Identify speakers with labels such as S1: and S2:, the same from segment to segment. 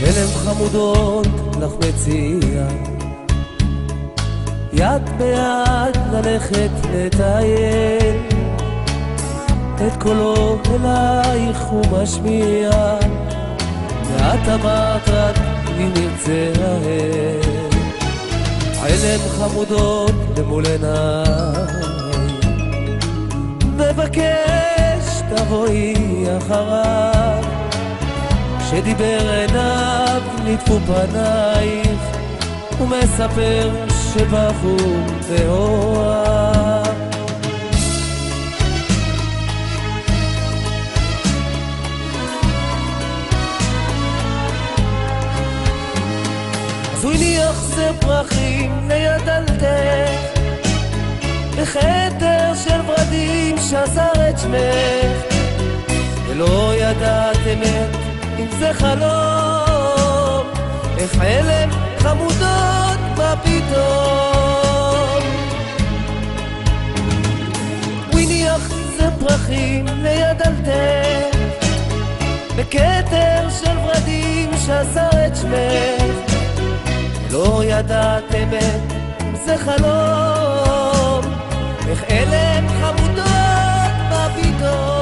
S1: הלם חמודות לך מציע, יד ביד ללכת לטייל, את קולו אלייך הוא משמיע, ואת אמרת רק אם נרצה ההל. הלם חמודות למול עיניי, מבקש תבואי אחריו, שדיבר עיניו נטפו פנייך, ומספר שבחור ואוהב. אז הוא הניח זר פרחים ליד דלתך, בכתר של ורדים שזר את שמך, ולא ידעת אמת אם זה חלום, איך חלם חמודות מה פתאום. הוא הניח זר פרחים ליד דלתך, בכתר של ורדים שזר את שמך, לא ידעת אמת אם זה חלום, איך אלם חמודות מה פתאום.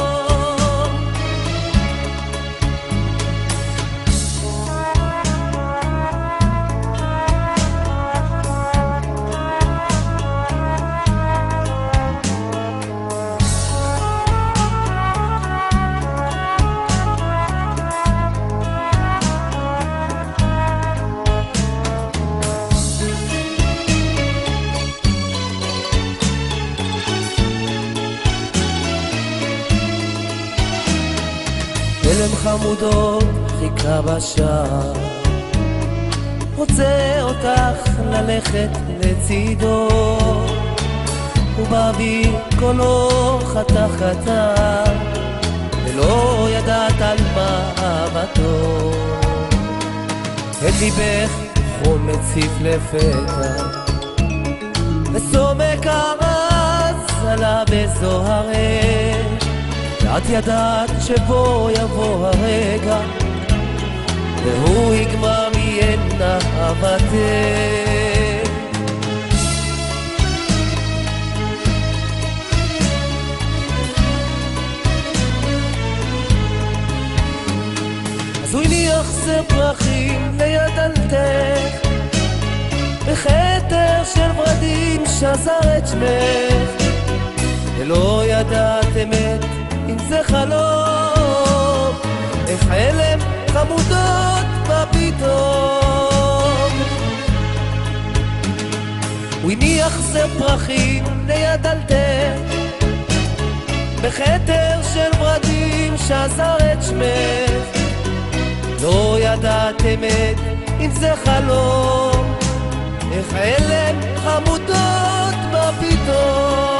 S1: הלם חמודות חיכה בשער, רוצה אותך ללכת לצידו, ובאוויר קולו חתך חתך, ולא ידעת על מה אהבתו. את ליבך חום מציף לפתע, וסומק הרס עלה בזוהרך, ואת ידעת שבו יבוא הרגע, והוא יגמע מיין אהבתך. אז הוא הניח זר פרחים ליד דלתך, בכתר של ורדים שזר את שמך, ולא ידעת אמת אם זה חלום, איך חלם חמודות מה פתאום. הוא הניח זר פרחים ליד דלתך, בכתר של ורדים שזר את שמך, לא ידעת אמת אם זה חלום, איך חלם חמודות מה פתאום.